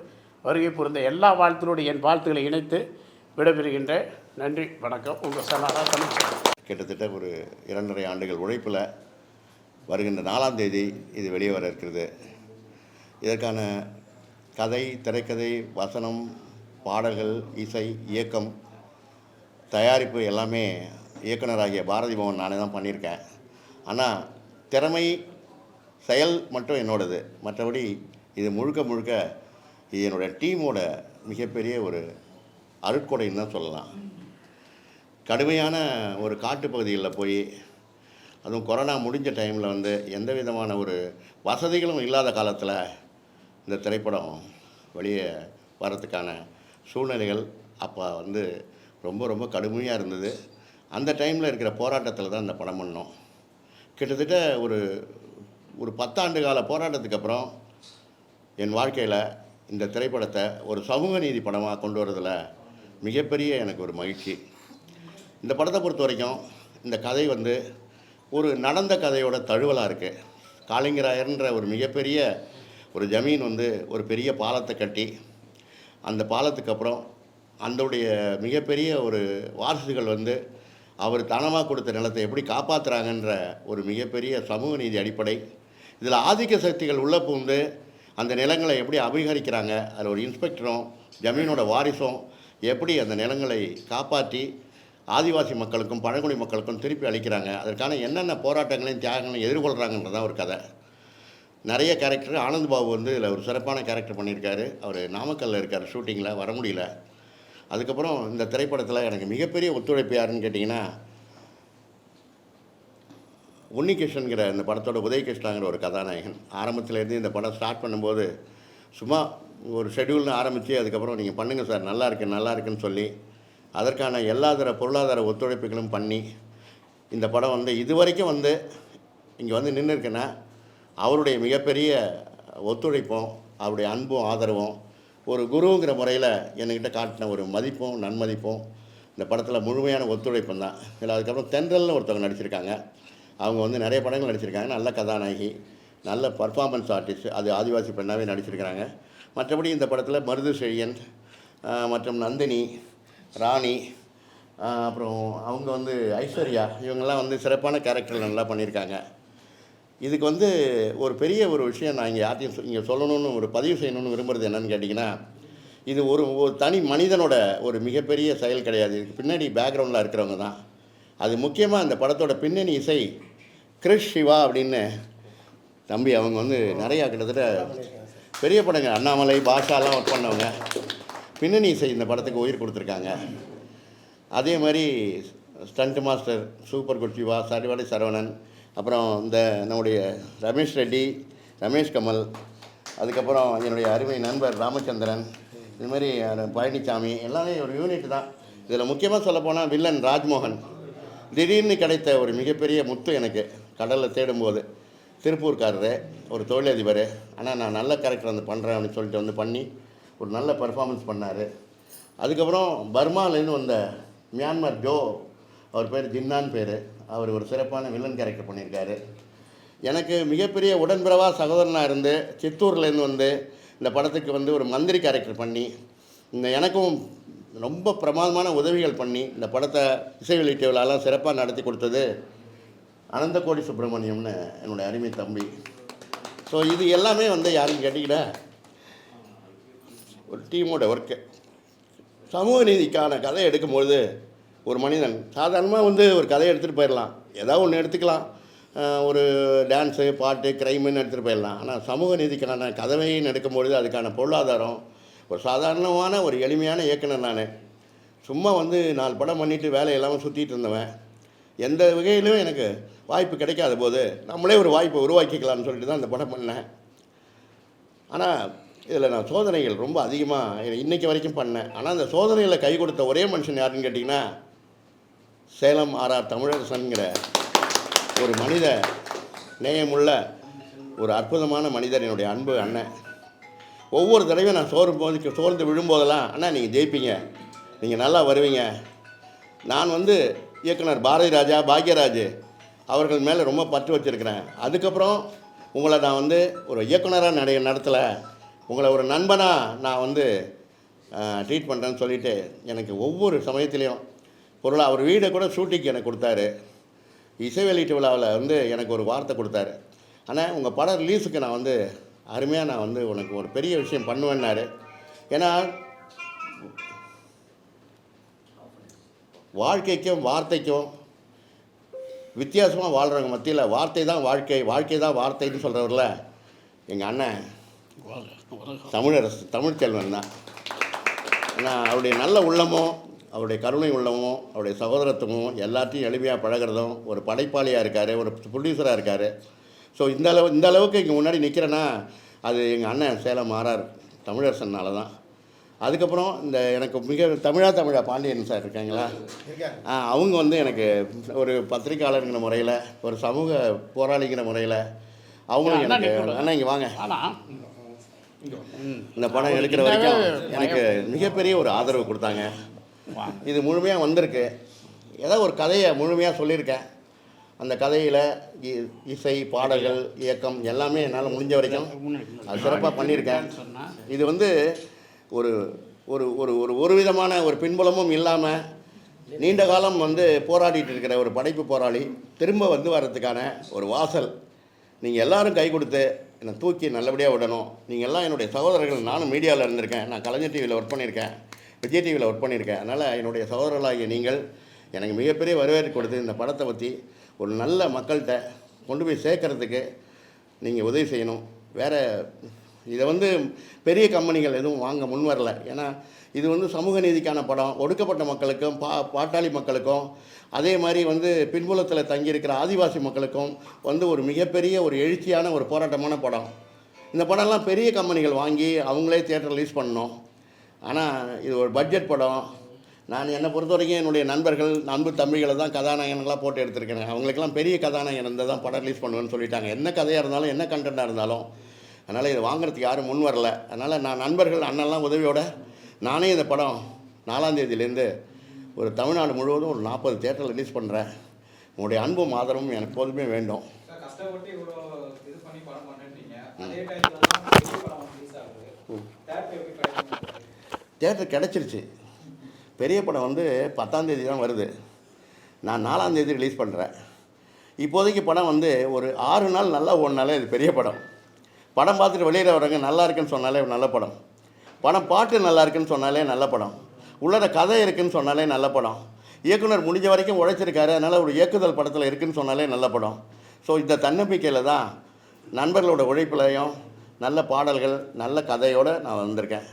வருகை புரிந்த எல்லா வாழ்த்துகளோடு என் வாழ்த்துக்களை இணைத்து விடைபெறுகின்ற. நன்றி, வணக்கம். உங்கள் சலாரா தமிழ். கிட்டத்தட்ட ஒரு 2.5 ஆண்டுகள் உழைப்பில் வருகின்ற 4ஆம் தேதி இது வெளியே வர இருக்கிறது. இதற்கான கதை, திரைக்கதை, வசனம், பாடல்கள், இசை, இயக்கம், தயாரிப்பு எல்லாமே இயக்குனராகிய பாரதி மோகன் நானே தான் பண்ணியிருக்கேன். ஆனால் திறமை, செயல் மட்டும் என்னோடது. மற்றபடி இது முழுக்க இது என்னோடய டீமோட மிகப்பெரிய ஒரு அருட்கொடைன்னு தான் சொல்லலாம். கடுமையான ஒரு காட்டுப்பகுதிகளில் போய், அதுவும் கொரோனா முடிஞ்ச டைமில் எந்த விதமான ஒரு வசதிகளும் இல்லாத காலத்தில் இந்த திரைப்படம் வெளியே வரத்துக்கான சூழ்நிலைகள் அப்போ ரொம்ப கடுமையாக இருந்தது. அந்த டைமில் இருக்கிற போராட்டத்தில் தான் இந்த படம் பண்ணோம். கிட்டத்தட்ட ஒரு 10 ஆண்டு கால போராட்டத்துக்கு அப்புறம் என் வாழ்க்கையில் இந்த திரைப்படத்தை ஒரு சமூக நீதி படமாக கொண்டு வரதில் மிகப்பெரிய எனக்கு ஒரு மகிழ்ச்சி. இந்த படத்தை பொறுத்த வரைக்கும் இந்த கதை ஒரு நடந்த கதையோட தழுவலாக இருக்குது. காளிங்கராயர்ன்ற ஒரு மிகப்பெரிய ஒரு ஜமீன் ஒரு பெரிய பாலத்தை கட்டி, அந்த பாலத்துக்கு அப்புறம் அதோடைய மிகப்பெரிய ஒரு வாரிசுகள் அவர் தனமாக கொடுத்த நிலத்தை எப்படி காப்பாற்றுறாங்கன்ற ஒரு மிகப்பெரிய சமூக நீதி அடிப்படை. இதில் ஆதிக்க சக்திகள் உள்ள புகுந்து அந்த நிலங்களை எப்படி அபகரிக்கிறாங்க, அதில் ஒரு இன்ஸ்பெக்டரும் ஜமீனோட வாரிசும் எப்படி அந்த நிலங்களை காப்பாற்றி ஆதிவாசி மக்களுக்கும் பழங்குடி மக்களுக்கும் திருப்பி அளிக்கிறாங்க, அதற்கான என்னென்ன போராட்டங்களையும் தியாகங்களையும் எதிர்கொள்கிறாங்கன்றதான் ஒரு கதை. நிறைய கேரக்டர். ஆனந்த் பாபு இதில் ஒரு சிறப்பான கேரக்டர் பண்ணியிருக்காரு. அவர் நாமக்கல்லில் இருக்கார், ஷூட்டிங்கில் வர முடியல. அதுக்கப்புறம் இந்த திரைப்படத்தில் எனக்கு மிகப்பெரிய ஒத்துழைப்பு யாருன்னு கேட்டிங்கன்னா, உன்னிகிருஷ்ணங்கிற இந்த படத்தோட உதயகிருஷ்ணாங்கிற ஒரு கதாநாயகன். ஆரம்பத்துலேருந்து இந்த படம் ஸ்டார்ட் பண்ணும்போது சும்மா ஒரு ஷெட்யூல்னு ஆரம்பித்து, அதுக்கப்புறம் நீங்கள் பண்ணுங்கள் சார், நல்லா இருக்குன்னு சொல்லி அதற்கான எல்லா பொருளாதார ஒத்துழைப்புகளும் பண்ணி இந்த படம் இதுவரைக்கும் இங்கே நின்று இருக்குன்னா அவருடைய மிகப்பெரிய ஒத்துழைப்பும் அவருடைய அன்பும் ஆதரவும் ஒரு குருங்கிற முறையில் என்கிட்ட காட்டின ஒரு மதிப்பும் நன்மதிப்பும் இந்த படத்தில் முழுமையான ஒத்துழைப்பும் தான். இல்லை, அதுக்கப்புறம் தென்றல்னு ஒருத்தவங்க நடிச்சிருக்காங்க. அவங்க நிறைய படங்கள் நடிச்சிருக்காங்க. நல்ல கதாநாயகி, நல்ல பர்ஃபார்மன்ஸ் ஆர்டிஸ்ட். அது ஆதிவாசி பெண்ணாகவே நடிச்சிருக்கிறாங்க. மற்றபடி இந்த படத்தில் மருது செழியன் மற்றும் நந்தினி, ராணி, அப்புறம் அவங்க ஐஸ்வர்யா, இவங்கெல்லாம் சிறப்பான கேரக்டர் நல்லா பண்ணியிருக்காங்க. இதுக்கு ஒரு பெரிய ஒரு விஷயம் நான் இங்கே சொல்லணும்னு ஒரு பதிவு செய்யணும்னு விரும்புகிறது என்னென்னு கேட்டிங்கன்னா, இது ஒரு தனி மனிதனோட ஒரு மிகப்பெரிய செயல் கிடையாது. இதுக்கு பின்னாடி பேக்ரவுண்டில் இருக்கிறவங்க தான். அது முக்கியமாக இந்த படத்தோட பின்னணி இசை கிறிஷ் சிவா அப்படின்னு தம்பி, அவங்க நிறையா கிட்டத்தட்ட பெரிய படங்கள் அண்ணாமலை, பாஷாலாம் ஒர்க் பண்ணவங்க. பின்னணி இசை இந்த படத்துக்கு உயிர் கொடுத்துருக்காங்க. அதே மாதிரி stunt master super good Siva, சரிவாடி சரவணன், அப்புறம் இந்த நம்முடைய ரமேஷ் ரெட்டி, ரமேஷ் கமல், அதுக்கப்புறம் என்னுடைய அருமை நண்பர் ராமச்சந்திரன், இது மாதிரி பழனிசாமி, எல்லாமே ஒரு யூனிட் தான். இதில் முக்கியமாக சொல்லப்போனால் வில்லன் ராஜ்மோகன் திடீர்னு கிடைத்த ஒரு மிகப்பெரிய முத்து எனக்கு கடலில் தேடும்போது. திருப்பூர்காரரு, ஒரு தொழிலதிபர், ஆனால் நான் நல்ல கேரக்டர் வந்து பண்ணுறேன் அப்படின்னு சொல்லிட்டு வந்து பண்ணி ஒரு நல்ல பர்ஃபார்மன்ஸ் பண்ணார். அதுக்கப்புறம் பர்மாலேருந்து வந்த மியான்மர் ஜோ, அவர் பேர் ஜின்னான் பேர், அவர் ஒரு சிறப்பான வில்லன் கேரக்டர் பண்ணியிருக்காரு. எனக்கு மிகப்பெரிய உடன்பிறவா சகோதரனாக இருந்து சித்தூர்லேருந்து வந்து இந்த படத்துக்கு வந்து ஒரு மந்திரி கேரக்டர் பண்ணி எனக்கும் ரொம்ப பிரமாதமான உதவிகள் பண்ணி இந்த படத்தை இசை வெளியீட்டு விழாலாம் சிறப்பாக நடத்தி கொடுத்தது அனந்தகோடி சுப்பிரமணியம்னு என்னுடைய அருமை தம்பி. ஸோ இது எல்லாமே வந்து யாருன்னு கேட்டிங்கன்னா ஒரு டீமோட ஒர்க்கு. சமூக நீதிக்கான கதை எடுக்கும்பொழுது ஒரு மனிதன் சாதாரணமாக வந்து ஒரு கதையை எடுத்துகிட்டு போயிடலாம், ஏதாவது ஒன்று எடுத்துக்கலாம், ஒரு டான்ஸு பாட்டு க்ரைமுன்னு எடுத்துகிட்டு போயிடலாம். ஆனால் சமூக நீதிக்கான கதவைன்னு எடுக்கும்பொழுது அதுக்கான பொருளாதாரம், ஒரு சாதாரணமான ஒரு எளிமையான இயக்குனர். நான் சும்மா வந்து 4 படம் பண்ணிவிட்டு வேலை இல்லாமல் சுற்றிட்டு இருந்தவன். எந்த வகையிலும் எனக்கு வாய்ப்பு கிடைக்காத போது நம்மளே ஒரு வாய்ப்பை உருவாக்கிக்கலாம்னு சொல்லிட்டு தான் இந்த படம் பண்ணேன். ஆனால் இதில் நான் சோதனைகள் ரொம்ப அதிகமாக இன்றைக்கி வரைக்கும் பண்ணேன். ஆனால் அந்த சோதனைகளை கை கொடுத்த ஒரே மனுஷன் யாருன்னு கேட்டிங்கன்னா சேலம் ஆர்ஆர் தமிழரசன்கிற ஒரு மனித நேயமுள்ள ஒரு அற்புதமான மனிதர், என்னுடைய அன்பு அண்ணன். ஒவ்வொரு தடவையும் நான் சோர்ந்து விழும்போதெல்லாம், அண்ணா நீங்கள் ஜெயிப்பீங்க, நீங்கள் நல்லா வருவீங்க. நான் வந்து இயக்குனர் பாரதி ராஜா, பாக்யராஜ் அவர்கள் மேலே ரொம்ப பற்று வச்சுருக்கிறேன். அதுக்கப்புறம் உங்களை நான் வந்து ஒரு இயக்குனராக நடத்தலை, உங்களை ஒரு நண்பனாக நான் வந்து ட்ரீட் பண்ணுறேன்னு சொல்லிவிட்டு எனக்கு ஒவ்வொரு சமயத்துலேயும் பொருளாக அவர் வீடை கூட ஷூட்டிங்க்கு எனக்கு கொடுத்தாரு. இசை வெளியீட்டு விழாவில் வந்து எனக்கு ஒரு வார்த்தை கொடுத்தாரு, ஆனால் உங்கள் படம் ரிலீஸுக்கு நான் வந்து அருமையாக நான் வந்து உனக்கு ஒரு பெரிய விஷயம் பண்ணுவேன்னாரு. ஏன்னா வாழ்க்கைக்கும் வார்த்தைக்கும் வித்தியாசமாக வாழ்கிறவங்க மத்தியில் வார்த்தை தான் வாழ்க்கை, வாழ்க்கை தான் வார்த்தைன்னு சொல்கிறவரில் எங்கள் அண்ணன் தமிழ் செல்வன் தான். ஏன்னா அவருடைய நல்ல உள்ளமும், அவருடைய கருணை உள்ளமும், அவருடைய சகோதரத்துவமும், எல்லாத்தையும் எளிமையாக பழகிறதும், ஒரு படைப்பாளியாக இருக்கார், ஒரு ப்ரொடியூசராக இருக்கார். ஸோ இந்த அளவுக்கு இங்கே முன்னாடி நிற்கிறேன்னா அது எங்கள் அண்ணன் சேலம் ஆர்ஆர் தமிழரசனால தான். அதுக்கப்புறம் இந்த எனக்கு மிக தமிழா பாண்டியன் சார் இருக்காங்களா, அவங்க வந்து எனக்கு ஒரு பத்திரிக்கையாளருங்கிற முறையில், ஒரு சமூக போராளிங்கிற முறையில் அவங்களும் எனக்கு அண்ணா இங்கே வாங்க, இந்த படம் எடுக்கிற வரைக்கும் எனக்கு மிகப்பெரிய ஒரு ஆதரவு கொடுத்தாங்க. இது முழுமையாக வந்திருக்கு. ஏதோ ஒரு கதையை முழுமையாக சொல்லியிருக்கேன். அந்த கதையில் இசை, பாடல்கள், இயக்கம் எல்லாமே என்னால் முடிஞ்ச வரைக்கும் அது சிறப்பாக பண்ணியிருக்கேன். இது வந்து ஒரு ஒரு ஒரு ஒரு விதமான ஒரு பின்புலமும் இல்லாமல் நீண்ட காலம் வந்து போராடிட்டு இருக்கிற ஒரு படைப்பு போராளி திரும்ப வந்து வர்றதுக்கான ஒரு வாசல். நீங்கள் எல்லோரும் கை கொடுத்து என்னை தூக்கி நல்லபடியாக விடணும். நீங்கள் எல்லாம் என்னுடைய சகோதரர்கள். நானும் மீடியாவில் இருந்திருக்கேன், நான் கலைஞர் டிவியில் ஒர்க் பண்ணியிருக்கேன், விஜய் டிவியில் ஒர்க் பண்ணியிருக்கேன். அதனால் என்னுடைய சகோதரர்களாகிய நீங்கள் எனக்கு மிகப்பெரிய வரவேற்பு கொடுத்து இந்த படத்தை பற்றி ஒரு நல்ல மக்கள்கிட்ட கொண்டு போய் சேர்க்கறதுக்கு நீங்கள் உதவி செய்யணும். வேறு இதை வந்து பெரிய கம்பெனிகள் எதுவும் வாங்க முன் வரல. ஏன்னா இது வந்து சமூக நீதிக்கான படம். ஒடுக்கப்பட்ட மக்களுக்கும் பாட்டாளி மக்களுக்கும், அதே மாதிரி வந்து பின்புலத்தில் தங்கியிருக்கிற ஆதிவாசி மக்களுக்கும் வந்து ஒரு மிகப்பெரிய ஒரு எழுச்சியான ஒரு போராட்டமான படம். இந்த படம்லாம் பெரிய கம்பெனிகள் வாங்கி அவங்களே தியேட்டர் ரிலீஸ் பண்ணணும். ஆனால் இது ஒரு பட்ஜெட் படம். நான் என்னை பொறுத்த வரைக்கும் என்னுடைய நண்பர்கள், அன்பு தம்பிகளை தான் கதாநாயகங்களாக போட்டு எடுத்துருக்கேன். அவங்களுக்கெல்லாம் பெரிய கதாநாயகன் இருந்தால் தான் படம் ரிலீஸ் பண்ணுவேன்னு சொல்லிட்டாங்க, என்ன கதையாக இருந்தாலும் என்ன கண்டென்ட்டாக இருந்தாலும். அதனால் இதை வாங்குறதுக்கு யாரும் முன் வரல. அதனால் நான் நண்பர்கள் அண்ணெல்லாம் உதவியோட நானே இந்த படம் 4ஆம் தேதியிலேருந்து ஒரு தமிழ்நாடு முழுவதும் ஒரு 40 தியேட்டரில் ரிலீஸ் பண்ணுறேன். உங்களுடைய அன்பும் ஆதரவும் எனக்கு எப்போதுமே வேண்டும். தியேட்டர் கிடச்சிருச்சு. பெரிய படம் வந்து 10ஆம் தேதி தான் வருது. நான் 4ஆம் தேதி ரிலீஸ் பண்ணுறேன். இப்போதைக்கு படம் வந்து ஒரு 6 நாள் நல்லா ஓடினாலே இது பெரிய படம். படம் பார்த்துட்டு வெளியில் வரவங்க நல்லா இருக்குன்னு சொன்னாலே நல்ல படம். படம் பாட்டு நல்லா இருக்குன்னு சொன்னாலே நல்ல படம். உள்ளட கதை இருக்குதுன்னு சொன்னாலே நல்ல படம். இயக்குனர் முடிஞ்ச வரைக்கும் உழைச்சிருக்காரு, அதனால் ஒரு இயக்குதல் படத்தில் இருக்குதுன்னு சொன்னாலே நல்ல படம். ஸோ இந்த தன்னம்பிக்கையில் தான் நண்பர்களோட உழைப்புலையும் நல்ல பாடல்கள் நல்ல கதையோடு நான் வந்திருக்கேன்.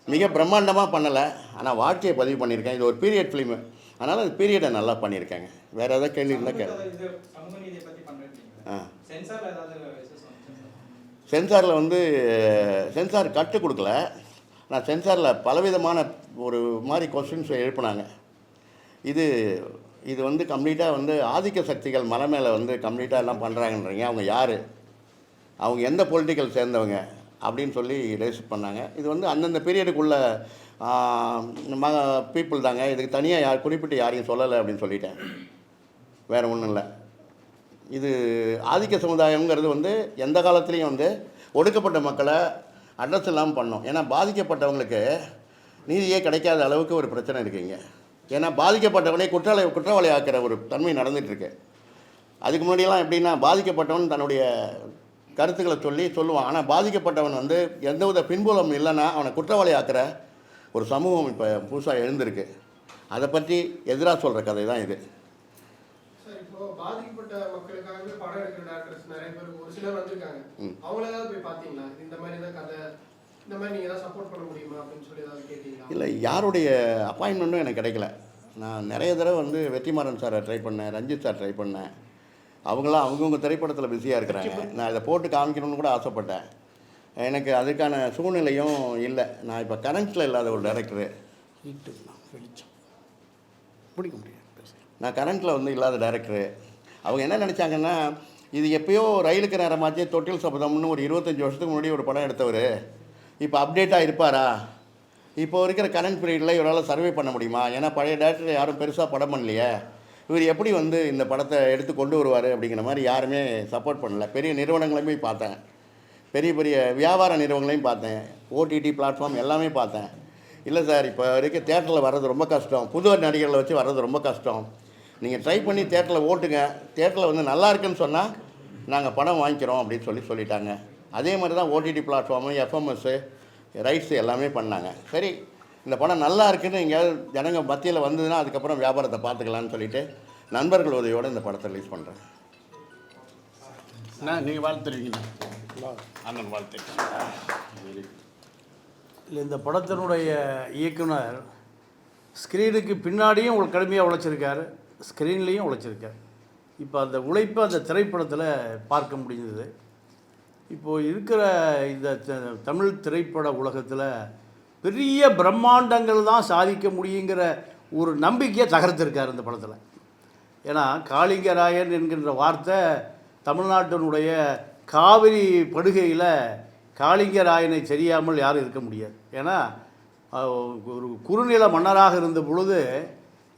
மிக பிரம்மாண்டமாக பண்ணலை, ஆனால் வாழ்க்கையை பதிவு பண்ணியிருக்கேன். இது ஒரு பீரியட் ஃபிலிமு. அதனால் அந்த பீரியடை நல்லா பண்ணியிருக்காங்க. வேறு ஏதாவது கேள்வி இருந்தால் ஆ சென்சாரில் வந்து சென்சார் கற்றுக் கொடுக்கல. நான் சென்சாரில் பலவிதமான ஒரு மாதிரி கொஸ்டின்ஸ் எழுப்பினாங்க. இது இது வந்து கம்ப்ளீட்டாக வந்து ஆதிக்க சக்திகள் மலை மேலே வந்து கம்ப்ளீட்டாக எல்லாம் பண்ணுறாங்கன்றீங்க. அவங்க யார், அவங்க எந்த பொலிட்டிக்கல் சேர்ந்தவங்க அப்படின்னு சொல்லி ரேஸ் பண்ணாங்க. இது வந்து அந்தந்த பீரியடுக்குள்ள பீப்புள் தாங்க, இதுக்கு தனியாக குறிப்பிட்டு யாரையும் சொல்லலை அப்படின்னு சொல்லிட்டேன். வேறு ஒன்றும் இல்லை. இது ஆதிக்க சமுதாயங்கிறது வந்து எந்த காலத்துலேயும் வந்து ஒடுக்கப்பட்ட மக்களை அட்ரஸ் இல்லாமல் பண்ணோம். ஏன்னா பாதிக்கப்பட்டவங்களுக்கு நீதியே கிடைக்காத அளவுக்கு ஒரு பிரச்சனை இருக்குங்க. ஏன்னா பாதிக்கப்பட்டவனே குற்றவாளி ஆக்கிற ஒரு தன்மை நடந்துகிட்ருக்கு. அதுக்கு முன்னாடியெல்லாம் எப்படின்னா பாதிக்கப்பட்டவன் தன்னுடைய கருத்துக்களை சொல்லுவான். ஆனால் பாதிக்கப்பட்டவன் வந்து எந்தவித பின்புலம் இல்லைன்னா அவனை குற்றவாளி ஆக்கிற ஒரு சமூகம் இப்போ புதுசாக எழுந்திருக்கு. அதை பற்றி எதிராக சொல்கிற கதை தான் இது. சார், இப்போ பாதிக்கப்பட்ட மக்களுக்காகவே படம் எடுக்கிற டாக்டர்ஸ் நிறைய பேர் ஒரு சிலர் வந்திருக்காங்க. அவங்கள ஏதாவது போய் பார்த்தீங்களா? இந்த மாதிரி தான் கதை, இந்த மாதிரி நீங்கள் ஏதாவது சப்போர்ட் பண்ண முடியுமா அப்படின்னு சொல்லி ஏதாவது கேட்டீங்களா? இல்லை, யாருடைய அப்பாயின்மெண்ட்டும் எனக்கு கிடைக்கல. நான் நிறைய தடவை வந்து வெற்றிமாறன் சாரை ட்ரை பண்ணேன், ரஞ்சித் சார் ட்ரை பண்ணேன். அவங்களாம் அவங்கவுங்க திரைப்படத்தில் பிஸியாக இருக்கிறாங்க. நான் இதை போட்டு காமிக்கணும்னு கூட ஆசைப்பட்டேன். எனக்கு அதுக்கான சூழ்நிலையும் இல்லை. நான் இப்போ கரண்ட்டில் இல்லாத ஒரு டைரக்டரு. பிடிக்க முடியாது. நான் கரண்ட்டில் வந்து இல்லாத டைரக்டரு. அவங்க என்ன நினச்சாங்கன்னா, இது எப்போயோ ரயிலுக்கு நேரமாச்சே தொட்டில் சபதம்னு ஒரு 25 வருஷத்துக்கு முன்னாடி ஒரு படம் எடுத்தவர் இப்போ அப்டேட்டாக இருப்பாரா? இப்போ இருக்கிற கரண்ட் பீரியடில் இவரால் சர்வே பண்ண முடியுமா? ஏன்னா பழைய டேரக்டர் யாரும் பெருசாக படம் பண்ணலையே, இவர் எப்படி வந்து இந்த படத்தை எடுத்து கொண்டு வருவார் அப்படிங்கிற மாதிரி யாருமே சப்போர்ட் பண்ணல. பெரிய நிறுவனங்களையும் போய் பார்த்தேன், பெரிய பெரிய வியாபார நிறுவனங்களையும் பார்த்தேன், ஓடிடி பிளாட்ஃபார்ம் எல்லாமே பார்த்தேன். இல்லை சார், இப்போ வரைக்கும் தேட்டரில் வர்றது ரொம்ப கஷ்டம், புது நடிகர்களை வச்சு வர்றது ரொம்ப கஷ்டம், நீங்கள் ட்ரை பண்ணி தேட்டரில் ஓட்டுங்க, தேட்டரில் வந்து நல்லா இருக்குன்னு சொன்னால் நாங்கள் படம் வாங்கிக்கிறோம் அப்படின்னு சொல்லிட்டாங்க. அதே மாதிரி தான் ஓடிடி பிளாட்ஃபார்மு, எஃப்எம்எஸ்ஸு, ரைட்ஸு எல்லாமே பண்ணாங்க. சரி, இந்த படம் நல்லா இருக்குன்னு எங்கேயாவது ஜனங்க மத்தியில் வந்ததுன்னா அதுக்கப்புறம் வியாபாரத்தை பார்த்துக்கலான்னு சொல்லிவிட்டு நண்பர்கள் உதவியோடு இந்த படத்தை ரிலீஸ் பண்ணுறேன். நீங்கள் வாழ்த்துறீங்க, அண்ணன் வாழ்த்து. இல்லை, இந்த படத்தினுடைய இயக்குனர் ஸ்க்ரீனுக்கு பின்னாடியும் ஒரு கடுமையாக உழைச்சிருக்காரு, ஸ்க்ரீன்லேயும் உழைச்சிருக்கார். இப்போ அந்த உழைப்பை அந்த திரைப்படத்தில் பார்க்க முடிஞ்சது. இப்போது இருக்கிற இந்த தமிழ் திரைப்பட உலகத்தில் பெரிய பிரம்மாண்டங்கள் தான் சாதிக்க முடியுங்கிற ஒரு நம்பிக்கையை தகர்த்திருக்கார் இந்த படத்தில். ஏன்னா காளிங்கராயன் என்கின்ற வார்த்தை தமிழ்நாட்டினுடைய காவிரி படுகையில் காளிங்கராயனை தெரியாமல் யாரும் இருக்க முடியாது. ஏன்னா ஒரு குறுநில மன்னராக இருந்த பொழுது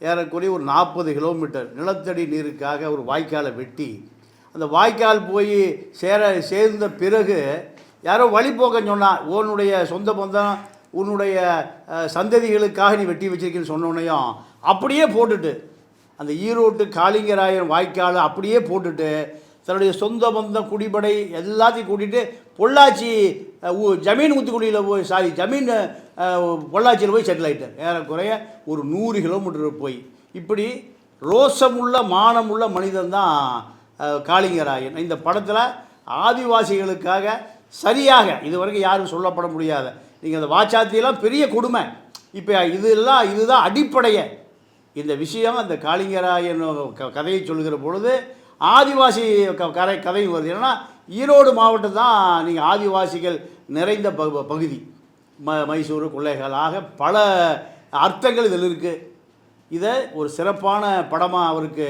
ஏறக்குறைய ஒரு 40 கிலோமீட்டர் நிலத்தடி நீருக்காக ஒரு வாய்க்காலை வெட்டி, அந்த வாய்க்கால் போய் சேர்ந்த பிறகு யாரோ வழிபோக்கன்னு சொன்னால், உன்னுடைய சொந்த பந்தம் உன்னுடைய சந்ததிகளுக்காக நீ வெட்டி வச்சிருக்கேன்னு சொன்னோன்னையும் அப்படியே போட்டுட்டு அந்த ஈரோட்டு காளிங்கராயன் வாய்க்கால் அப்படியே போட்டுட்டு தன்னுடைய சொந்த பந்தம் குடிப்படை எல்லாத்தையும் கூட்டிகிட்டு பொள்ளாச்சி ஜமீன் ஊத்துக்குடியில் போய் ஜமீன் பொள்ளாச்சியில் போய் செட்டில் ஆகிட்டார். ஏறக்குறைய ஒரு 100 கிலோமீட்டர் போய். இப்படி ரோசமுள்ள மானமுள்ள மனிதன் தான் காளிங்கராயன். இந்த படத்தில் ஆதிவாசிகளுக்காக சரியாக இதுவரைக்கும் யாரும் சொல்லப்பட முடியாத, நீங்கள் அந்த வாச்சாத்தியெல்லாம் பெரிய கொடுமை. இப்போ இதுதான் அடிப்படையை. இந்த விஷயம் அந்த காளிங்கராயன் கதையை சொல்கிற பொழுது ஆதிவாசி கதையும் வருது. ஏன்னா ஈரோடு மாவட்டம் தான் நீங்கள் ஆதிவாசிகள் நிறைந்த பகுதி. மைசூர் கொள்ளைகளாக பல அர்த்தங்கள் இதில் இருக்குது. இதை ஒரு சிறப்பான படமாக அவருக்கு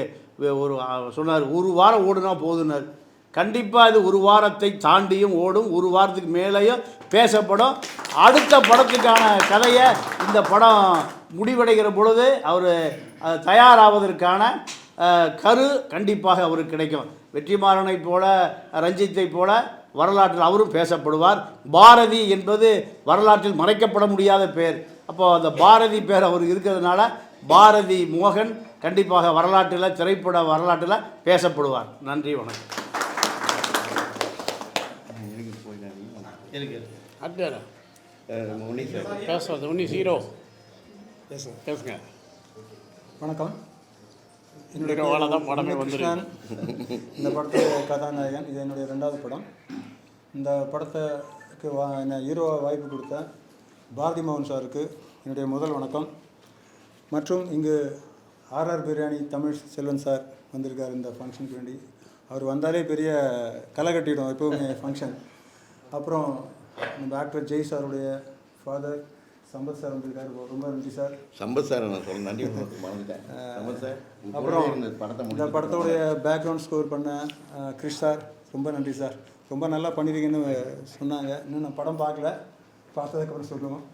ஒரு சொன்னார், 1 வாரம் ஓடுனா போதுனார். கண்டிப்பாக இது 1 வாரத்தை தாண்டியும் ஓடும், 1 வாரத்துக்கு மேலேயும் பேசப்படும். அடுத்த படத்துக்கான கதையை இந்த படம் முடிவடைகிற பொழுது அவர் தயாராவதற்கான கரு கண்டிப்பாக அவருக்கு கிடைக்கும். வெற்றிமாறனை போல, ரஞ்சித்தை போல வரலாற்றில் அவரும் பேசப்படுவார். பாரதி என்பது வரலாற்றில் மறைக்கப்பட முடியாத பேர். அப்போது அந்த பாரதி பேர் அவருக்கு இருக்கிறதுனால பாரதி மோகன் கண்டிப்பாக வரலாற்றில், திரைப்பட வரலாற்றில் பேசப்படுவார். நன்றி, வணக்கம். பேசுவது உன்னி ஹீரோ பேசுங்க. வணக்கம். என்னுடைய படமே கிருஷ்ணன் இந்த படத்துக்கு கதாநாயகன். இது என்னுடைய 2வது படம். இந்த படத்துக்கு என்ன ஹீரோவாக வாய்ப்பு கொடுத்த பாரதி மோகன் சாருக்கு என்னுடைய முதல் வணக்கம். மற்றும் இங்கு ஆர்ஆர் பிரியாணி தமிழ் செல்வன் சார் வந்திருக்கார் இந்த ஃபங்க்ஷனுக்கு வேண்டி. அவர் வந்தாலே பெரிய களை கட்டிடும் எப்போவுமே ஃபங்க்ஷன். அப்புறம் நம்ம ஆக்டர் ஜெய் சாருடைய ஃபாதர் சம்பத் சார் வந்திருக்காரு, ரொம்ப நன்றி சார். சம்பத் சார் நான் சொல்ல நன்றி மறந்துட்டேன். சம்பத் சார் அப்புறம் இந்த இந்த படத்தோடைய பேக்ரவுண்ட் ஸ்கோர் பண்ண கிறிஷ் சார், ரொம்ப நன்றி சார். ரொம்ப நல்லா பண்ணியிருக்கீங்கன்னு சொன்னாங்க. இன்னும் நான் படம் பார்க்கல, பார்த்ததுக்கப்புறம் சொல்லுவோம்.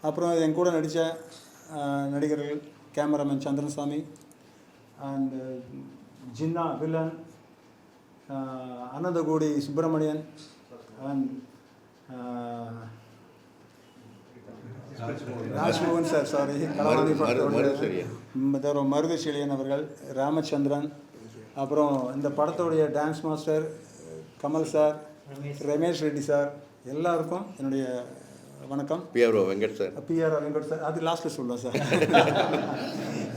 அப்புறம் என் கூட நடித்த நடிகர்கள் cameraman Chandrasamy and Jinna villain, Ananthakodi Subramanian and Rajmohan sir, sorry Maruthu Chezhiyan அவர்கள், ராமச்சந்திரன், அப்புறம் இந்த படத்தோடைய dance master Kamal sir, Ramesh Reddy sir, எல்லாருக்கும் என்னுடைய வணக்கம். PR Venkat sir. PR Venkat sir அது லாஸ்ட்டில் சொல்லுவேன் சார்.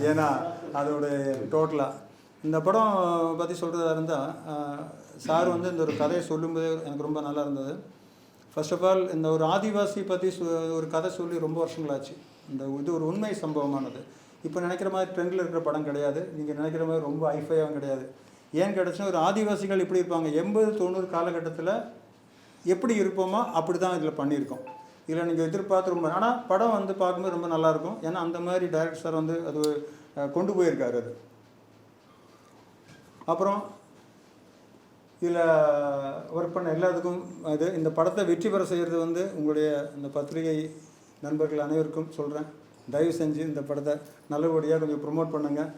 ஏன்னா அதோடைய டோட்டலாக இந்த படம் பற்றி சொல்கிறதா இருந்தால், சார் வந்து இந்த ஒரு கதையை சொல்லும்போது எனக்கு ரொம்ப நல்லா இருந்தது. ஃபர்ஸ்ட் ஆஃப் ஆல் இந்த ஒரு ஆதிவாசி பற்றி ஒரு கதை சொல்லி ரொம்ப வருஷங்களாச்சு. இது ஒரு உண்மை சம்பவமானது. இப்போ நினைக்கிற மாதிரி ட்ரெண்டில் இருக்கிற படம் கிடையாது, நீங்கள் நினைக்கிற மாதிரி ரொம்ப ஹைஃபையாகவும் கிடையாது. ஏன் கிடச்சுன்னா ஒரு ஆதிவாசிகள் எப்படி இருப்பாங்க 80-90 காலகட்டத்தில் எப்படி இருப்போமோ அப்படி தான் இதில் பண்ணியிருக்கோம். இதில் நீங்கள் எதிர்பார்த்து ரொம்ப, ஆனால் படம் வந்து பார்க்கும்போது ரொம்ப நல்லாயிருக்கும். ஏன்னா அந்த மாதிரி டைரக்டர் சார் வந்து அது கொண்டு போயிருக்காரு அது. அப்புறம் இதில் ஒர்க் பண்ண எல்லாத்துக்கும் இது இந்த படத்தை வெற்றி பெற செய்கிறது வந்து உங்களுடைய இந்த பத்திரிகை நண்பர்கள் அனைவருக்கும் சொல்கிறேன். தயவு செஞ்சு இந்த படத்தை நல்லபடியாக கொஞ்சம் ப்ரொமோட் பண்ணுங்கள்,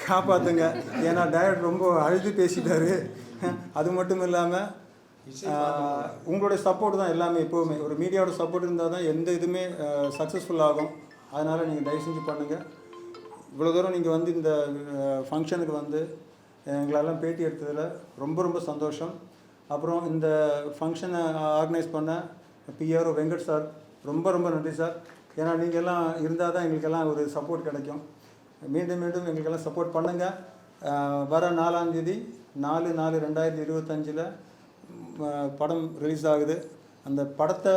காப்பாற்றுங்க. ஏன்னா டைரக்டர் ரொம்ப அழுது பேசிட்டாரு. அது மட்டும் இல்லாமல் உங்களுடைய சப்போர்ட் தான் எல்லாமே. எப்போவுமே ஒரு மீடியாவோட சப்போர்ட் இருந்தால் தான் எந்த இதுவுமே சக்ஸஸ்ஃபுல் ஆகும். அதனால் நீங்கள் தயவு செஞ்சு பண்ணுங்கள். இவ்வளோ தூரம் நீங்கள் வந்து இந்த ஃபங்க்ஷனுக்கு வந்து எங்களெல்லாம் பேட்டி எடுத்ததில் ரொம்ப ரொம்ப சந்தோஷம். அப்புறம் இந்த ஃபங்க்ஷனை ஆர்கனைஸ் பண்ண பிஆர்ஓ வெங்கட் சார், ரொம்ப ரொம்ப நன்றி சார். ஏன்னா நீங்கள் எல்லாம் இருந்தால் தான் எங்களுக்கெல்லாம் ஒரு சப்போர்ட் கிடைக்கும். மீண்டும் மீண்டும் எங்களுக்கெல்லாம் சப்போர்ட் பண்ணுங்கள். வர 4ஆம் தேதி 4/4/2025 படம் ரிலீஸ் ஆகுது. அந்த படத்தை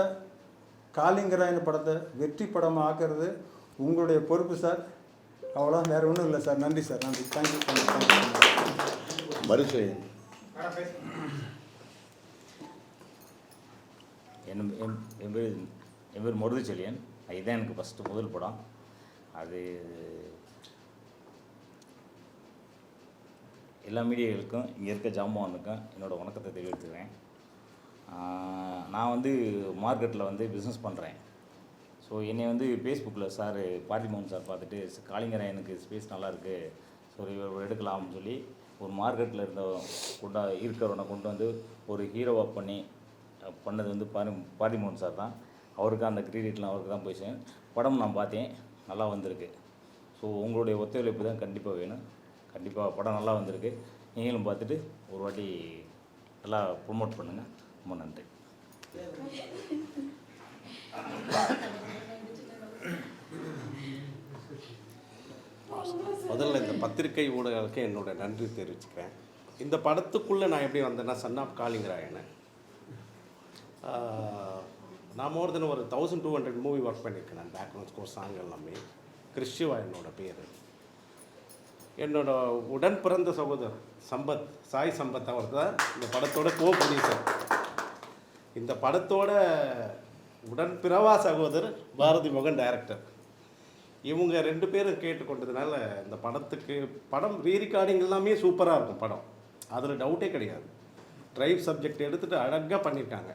காளிங்கராயன் படத்தை வெற்றி படமாக ஆக்கிறது உங்களுடைய பொறுப்பு சார். அவ்வளோ வேறு ஒன்றும் இல்லை சார். நன்றி சார், நன்றி. தேங்க்யூ. மறுசெய்யன் என் பேர் மருது செழியன். இதுதான் எனக்கு ஃபஸ்ட்டு முதல் படம். அது எல்லா மீடியாக்களுக்கும் இங்கே இருக்க ஜாமானுக்கும் என்னோடய வணக்கத்தை தெரிவித்துக்கிறேன். நான் வந்து மார்க்கெட்டில் வந்து பிஸ்னஸ் பண்ணுறேன். ஸோ என்னை வந்து ஃபேஸ்புக்கில் சார் பார்த்திமோகன் சார் பார்த்துட்டு காளிங்கராயனுக்கு ஸ்பேஸ் நல்லாயிருக்கு, ஸோ இவர் எடுக்கலாம்னு சொல்லி ஒரு மார்க்கெட்டில் இருக்கிறவனை கொண்டு வந்து ஒரு ஹீரோவாக பண்ணது வந்து பார்த்திமோகன் சார் தான். அவருக்கு அந்த கிரெடிட்லாம் அவருக்கு தான் போய் படம் நான் பார்த்தேன், நல்லா வந்திருக்கு. ஸோ உங்களுடைய ஒத்துழைப்பு தான் கண்டிப்பாக வேணும். கண்டிப்பாக படம் நல்லா வந்திருக்கு. நீங்களும் பார்த்துட்டு ஒரு வாட்டி நல்லா ப்ரொமோட் பண்ணுங்கள். ரொம்ப நன்றி. முதல்ல இந்த பத்திரிகை ஊடகங்களுக்கு என்னோட நன்றி தெரிவிச்சுக்கிறேன். இந்த படத்துக்குள்ளே நான் எப்படி வந்தேன்னா, சன் ஆஃப் காளிங்கராயன் நான் மோர் தென் ஒரு 1200 மூவி ஒர்க் பண்ணியிருக்கேன். நான் பேக்ரவுண்ட் ஸ்கோர் சாங் எல்லாமே. கிறிஸ்டிவா என்னோட பேர். என்னோட உடன் பிறந்த சகோதரர் சம்பத், சாய் சம்பத், அவர் தான் இந்த படத்தோட ப்ரொடியூசர். இந்த படத்தோட உடன்பிறவா சகோதரர் பாரதி மோகன் டைரக்டர். இவங்க 2 பேரும் கேட்டுக்கொண்டதுனால இந்த படம் ரீரிகார்டிங் எல்லாமே சூப்பராக இருக்கும் படம், அதில் டவுட்டே கிடையாது. ட்ரைவ் சப்ஜெக்ட் எடுத்துகிட்டு அழகாக பண்ணியிருக்காங்க.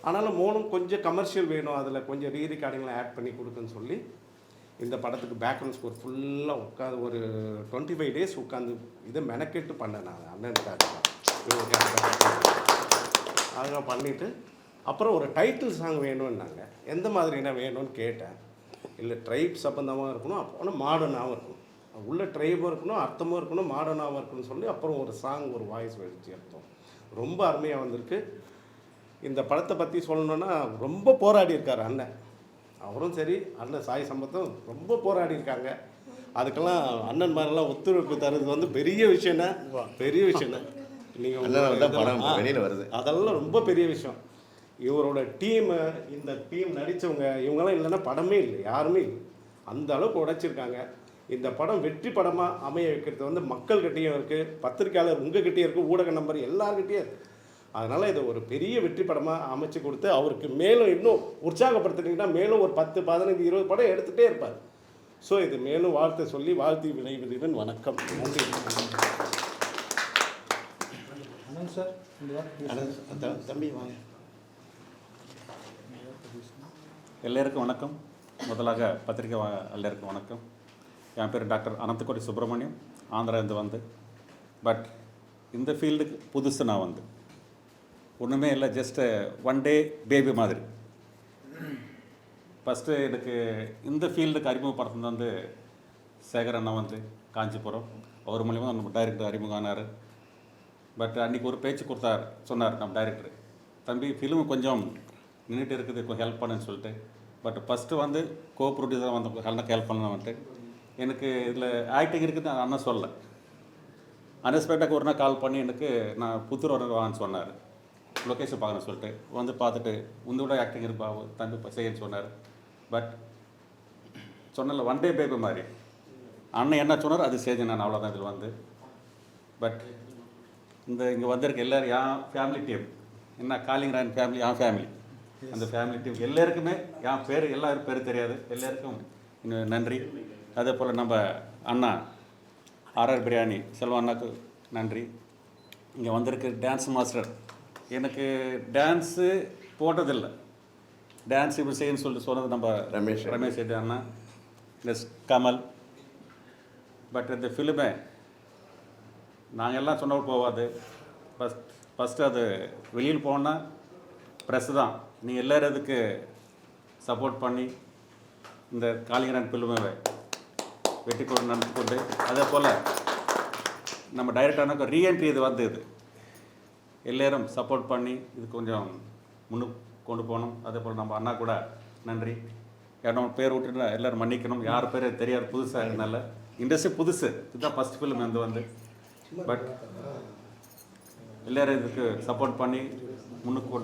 ஆனாலும் மோனும் கொஞ்சம் கமர்ஷியல் வேணும், அதில் கொஞ்சம் ரீரிகார்டிங்லாம் ஆட் பண்ணி கொடுக்குன்னு சொல்லி இந்த படத்துக்கு பேக்ரவுண்ட் ஸ்கோர் ஃபுல்லாக உட்காந்து ஒரு 25 days உட்காந்து இதை மெனக்கெட்டு பண்ணேன் நான். அண்ணனுக்காக அதெல்லாம் பண்ணிவிட்டு அப்புறம் ஒரு டைட்டில் சாங் வேணும்னாங்க. எந்த மாதிரினா வேணும்னு கேட்டேன். இல்லை ட்ரைப் சம்பந்தமாக இருக்கணும், அப்போனா மாடர்னாகவும் இருக்கணும், உள்ள ட்ரைபும் இருக்கணும், அர்த்தமும் இருக்கணும், மாடர்னாகவும் இருக்கணும்னு சொல்லி அப்புறம் ஒரு சாங், ஒரு வாய்ஸ் வச்சு எடுத்தோம். ரொம்ப அருமையாக வந்திருக்கு. இந்த படத்தை பற்றி சொல்லணுன்னா ரொம்ப போராடி இருக்கார் அண்ணன். அவரும் சரி, அண்ணன் சாய் சம்பத்தும் ரொம்ப போராடி இருக்காங்க. அதுக்கெல்லாம் அண்ணன் மாதிரிலாம் ஒத்துழைப்பு தருது வந்து பெரிய விஷயம்னா, பெரிய விஷயம்னா நீங்கள் வெளியில் வருது, அதெல்லாம் ரொம்ப பெரிய விஷயம். இவரோட டீமு, இந்த டீம் நடித்தவங்க இவங்கெல்லாம் இல்லைன்னா படமே இல்லை, யாருமே இல்லை. அந்த அளவுக்கு உடைச்சிருக்காங்க. இந்த படம் வெற்றி படமாக அமைய வைக்கிறது வந்து மக்கள்கிட்டையும் இருக்குது, பத்திரிக்கையாளர் உங்ககிட்டயும் இருக்குது, ஊடக நம்பர் எல்லார்கிட்டையும் இருக்குது. அதனால் இதை ஒரு பெரிய வெற்றி படமாக அமைச்சு கொடுத்து அவருக்கு மேலும் இன்னும் உற்சாகப்படுத்தினீங்கன்னா மேலும் ஒரு 10, 15, 20 படம் எடுத்துகிட்டே இருப்பார். ஸோ இது மேலும் வாழ்த்து சொல்லி வாழ்த்து விளைவிடுவன். வணக்கம், நன்றி. அனந்த் சார் இந்த வார்த்தை தம்பி வாங்க. எல்லாருக்கும் வணக்கம். முதலாக பத்திரிக்கை எல்லாருக்கும் வணக்கம். என் பேர் டாக்டர் அனந்தகோடி சுப்பிரமணியம், ஆந்திராந்து வந்து. பட் இந்த ஃபீல்டுக்கு புதுசு. நான் வந்து ஒன்றுமே இல்லை, ஜஸ்ட்டு 1 டே பேபி மாதிரி. ஃபஸ்ட்டு எனக்கு இந்த ஃபீல்டுக்கு அறிமுகப்படுத்தினது வந்து சேகர் அண்ணா வந்து காஞ்சிபுரம். அவர் மூலிமா நம்ம டைரக்டர் அறிமுகம் ஆனார். பட் அன்றைக்கி ஒரு பேச்சு கொடுத்தார், சொன்னார் நம்ம டைரக்டர், தம்பி ஃபிலிமு கொஞ்சம் நின்றுட்டு இருக்குது, கொஞ்சம் ஹெல்ப் பண்ணுன்னு சொல்லிட்டு. பட் ஃபஸ்ட்டு வந்து கோ ப்ரொடியூசராக வந்து எனக்கு ஹெல்ப் பண்ணலான்ட்டு. எனக்கு இதில் ஆக்டிங் இருக்குது அண்ணன் சொல்லலை. அன்எக்ஸ்பெக்டாக ஒரு நாள் கால் பண்ணி எனக்கு நான் புத்தூர் வான்னு சொன்னார், லொக்கேஷன் பார்க்கணும்னு சொல்லிட்டு. வந்து பார்த்துட்டு உங்களோட ஆக்டிங் இருப்பா தம்பி செய்யன்னு சொன்னார். பட் சொன்னல 1 டே பேபி மாதிரி அண்ணன் என்ன சொன்னார் அது செஞ்சேன் நான், அவ்வளோதான் இதில் வந்து. பட் இந்த இங்கே வந்திருக்க எல்லோரும் என் ஃபேமிலி டீம், என்ன காலிங் ராயன் ஃபேமிலி, என் ஃபேமிலி, அந்த ஃபேமிலி டீம் எல்லாருக்குமே என் பேர் எல்லாரும் பேர் தெரியாது, எல்லாருக்கும் இன்னும் நன்றி. அதே போல் நம்ம அண்ணா ஆர்ஆர் பிரியாணி செல்வா அண்ணாக்கு நன்றி. இங்கே வந்திருக்கு டான்ஸ் மாஸ்டர், எனக்கு டான்ஸு போட்டதில்லை, டான்ஸ் இப்படி செய்யணும்னு சொல்லிட்டு சொன்னது நம்ம ரமேஷ் ரெட்டி அண்ணா, ப்ளஸ் கமல். பட் இந்த ஃபிலிமே நாங்கள் எல்லாம் சொன்னவர் போகாது. ஃபஸ்ட்டு அது வெளியில் போனால் ப்ரெஸ் தான். நீங்கள் எல்லோரும் அதுக்கு சப்போர்ட் பண்ணி இந்த காளிங்கராயன் ஃபிலிமை வெற்றி கொண்டு நடத்தி கொண்டு, அதே போல் நம்ம டைரக்டரான ரீஎன்ட்ரி இது வந்து இது எல்லோரும் சப்போர்ட் பண்ணி இது கொஞ்சம் முன்னுக்கு கொண்டு போகணும். அதே போல் நம்ம அண்ணா கூட நன்றி. யாரும் பேர் விட்டுனா எல்லோரும் மன்னிக்கணும், யார் பேர் தெரியாது, புதுசாக இருந்தனால. இண்டஸ்ட்ரி புதுசு, இதுதான் ஃபஸ்ட் ஃபிலிம் வந்து. பட் எல்லோரும் இதுக்கு சப்போர்ட் பண்ணி முன்னுக்கு கொண்டு